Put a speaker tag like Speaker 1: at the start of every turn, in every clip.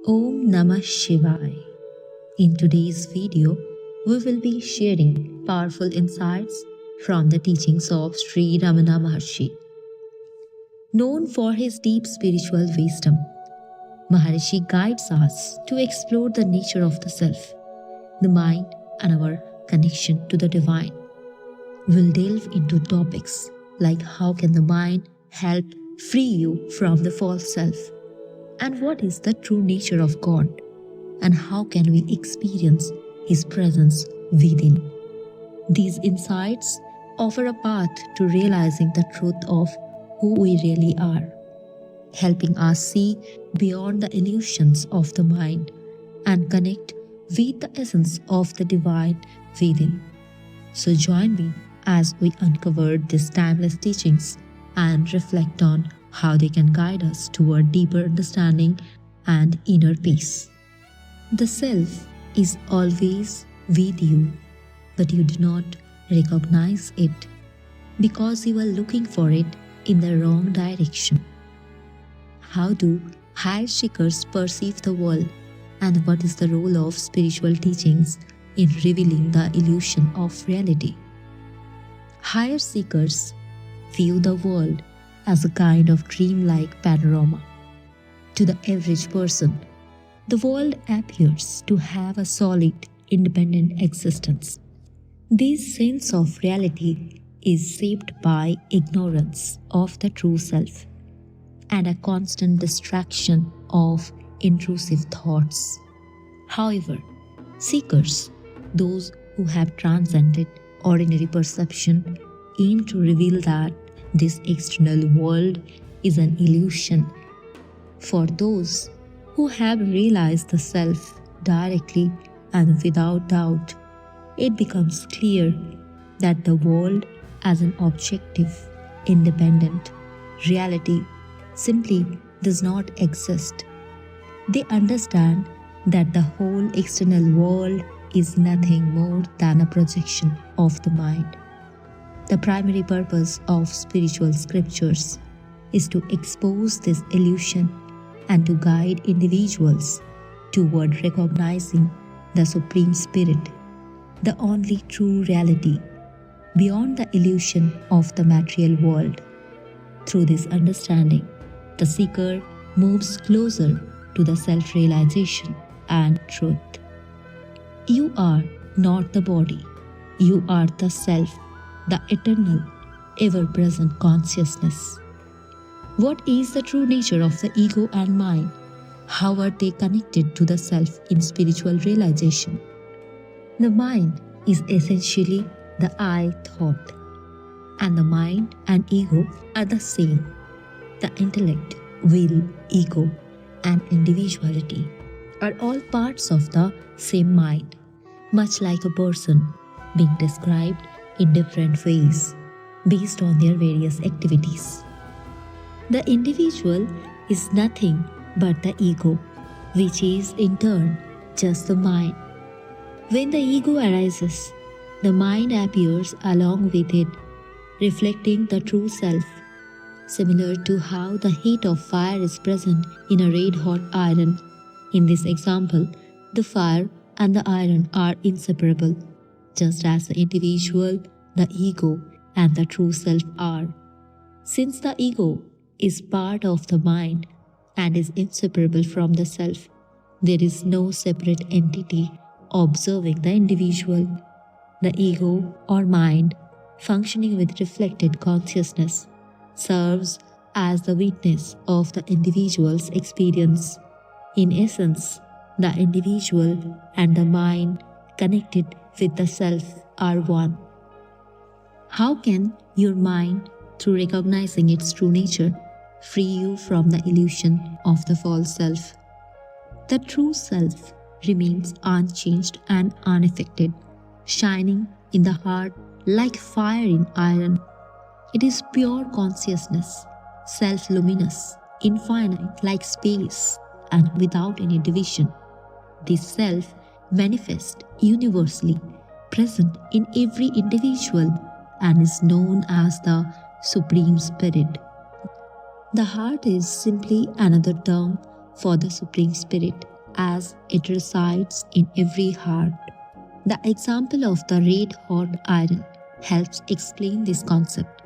Speaker 1: Om Namah Shivaya. In today's video, we will be sharing powerful insights from the teachings of Sri Ramana Maharshi. Known for his deep spiritual wisdom, Maharshi guides us to explore the nature of the self, the mind, and our connection to the divine. We'll delve into topics like how can the mind help free you from the false self, and what is the true nature of God, and how can we experience His presence within. These insights offer a path to realizing the truth of who we really are, helping us see beyond the illusions of the mind and connect with the essence of the divine within. So join me as we uncover these timeless teachings and reflect on how they can guide us toward deeper understanding and inner peace. The self is always with you, but you do not recognize it because you are looking for it in the wrong direction. How do higher seekers perceive the world, and what is the role of spiritual teachings in revealing the illusion of reality? Higher seekers view the world as a kind of dreamlike panorama. To the average person, the world appears to have a solid, independent existence. This sense of reality is shaped by ignorance of the true self and a constant distraction of intrusive thoughts. However, seekers, those who have transcended ordinary perception, aim to reveal that this external world is an illusion. For those who have realized the self directly and without doubt, it becomes clear that the world as an objective, independent reality simply does not exist. They understand that the whole external world is nothing more than a projection of the mind. The primary purpose of spiritual scriptures is to expose this illusion and to guide individuals toward recognizing the Supreme Spirit, the only true reality, beyond the illusion of the material world. Through this understanding, the seeker moves closer to the self-realization and truth. You are not the body, you are the self, the eternal, ever-present consciousness. What is the true nature of the ego and mind? How are they connected to the self in spiritual realization? The mind is essentially the I thought, and the mind and ego are the same. The intellect, will, ego, and individuality are all parts of the same mind, much like a person being described in different ways based on their various activities. The individual is nothing but the ego, which is in turn just the mind. When the ego arises, the mind appears along with it, reflecting the true self, similar to how the heat of fire is present in a red-hot iron. In this example, the fire and the iron are inseparable, just as the individual, the ego, and the true self are. Since the ego is part of the mind and is inseparable from the self, there is no separate entity observing the individual. The ego or mind, functioning with reflected consciousness, serves as the witness of the individual's experience. In essence, the individual and the mind connected with the self are one. How can your mind, through recognizing its true nature, free you from the illusion of the false self? The true self remains unchanged and unaffected, shining in the heart like fire in iron. It is pure consciousness, self-luminous, infinite like space, and without any division. This self manifests universally, present in every individual, and is known as the Supreme Spirit. The heart is simply another term for the Supreme Spirit, as it resides in every heart. The example of the red hot iron helps explain this concept.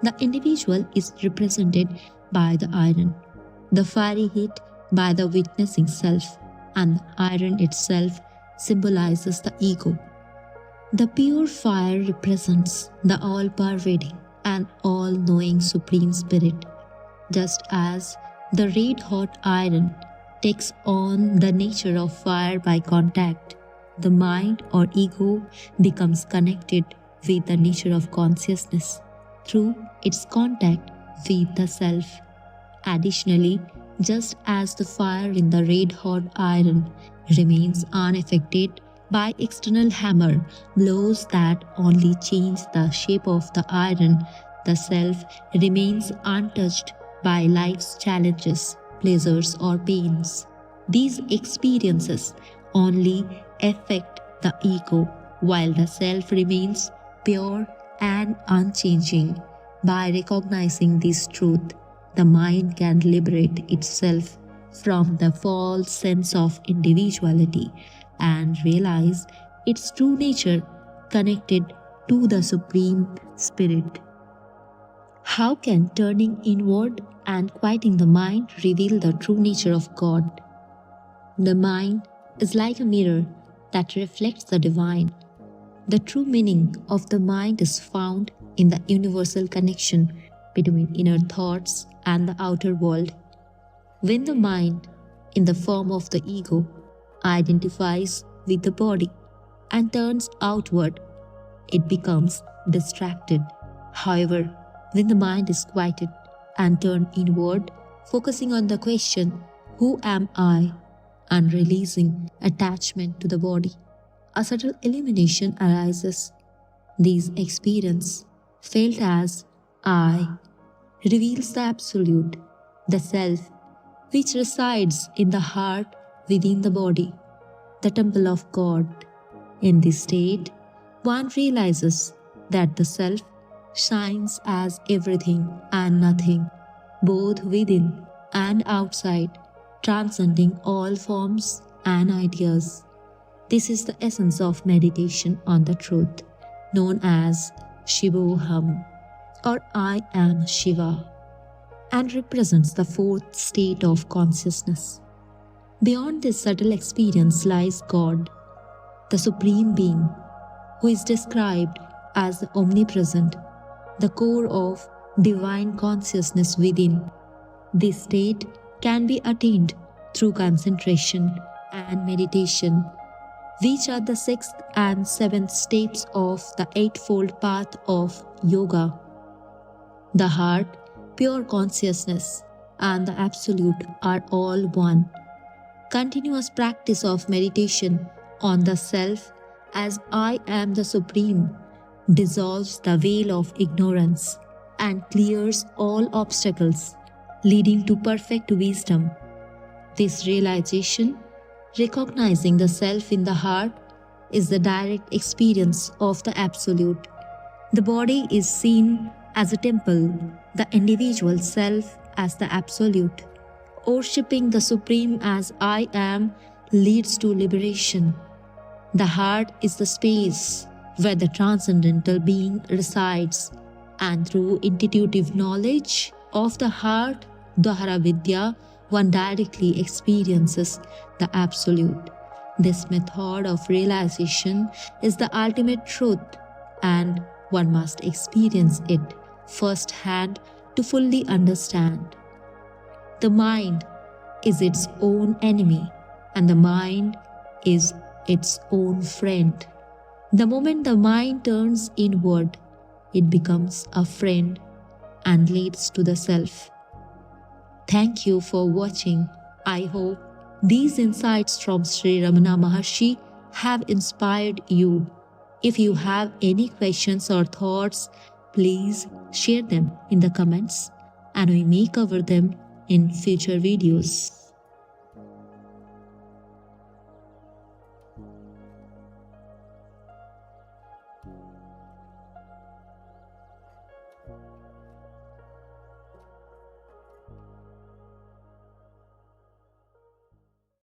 Speaker 1: The individual is represented by the iron, the fiery heat by the witnessing self, and the iron itself symbolizes the ego. The pure fire represents the all pervading and all knowing Supreme Spirit, just as the red hot iron takes on the nature of fire by contact. The mind or ego becomes connected with the nature of consciousness through its contact with the self. Additionally, just as the fire in the red hot iron remains unaffected by external hammer blows that only change the shape of the iron, the self remains untouched by life's challenges, pleasures, or pains. These experiences only affect the ego, while the self remains pure and unchanging. By recognizing this truth, the mind can liberate itself from the false sense of individuality and realize its true nature connected to the Supreme Spirit. How can turning inward and quieting the mind reveal the true nature of God? The mind is like a mirror that reflects the divine. The true meaning of the mind is found in the universal connection between inner thoughts and the outer world. When the mind, in the form of the ego, identifies with the body and turns outward, it becomes distracted. However, when the mind is quieted and turned inward, focusing on the question, "Who am I?" and releasing attachment to the body, a subtle illumination arises. This experience, felt as I, reveals the Absolute, the Self, which resides in the heart within the body, the temple of God. In this state, one realizes that the Self shines as everything and nothing, both within and outside, transcending all forms and ideas. This is the essence of meditation on the truth, known as Shivoham, or I am Shiva, and represents the fourth state of consciousness. Beyond this subtle experience lies God, the Supreme Being, who is described as the omnipresent, the core of divine consciousness within. This state can be attained through concentration and meditation, which are the sixth and seventh steps of the eightfold path of yoga. The heart, pure consciousness, and the Absolute are all one. Continuous practice of meditation on the Self as I am the Supreme dissolves the veil of ignorance and clears all obstacles, leading to perfect wisdom. This realization, recognizing the Self in the heart, is the direct experience of the Absolute. The body is seen as a temple, the individual self as the Absolute. Worshipping the Supreme as I am leads to liberation. The heart is the space where the transcendental being resides, and through intuitive knowledge of the heart, Dwara Vidya, one directly experiences the Absolute. This method of realization is the ultimate truth, and one must experience it firsthand to fully understand. The mind is its own enemy, and the mind is its own friend. The moment the mind turns inward, it becomes a friend and leads to the Self. Thank you for watching. I hope these insights from Sri Ramana Maharshi have inspired you. If you have any questions or thoughts, please share them in the comments and we may cover them in future videos.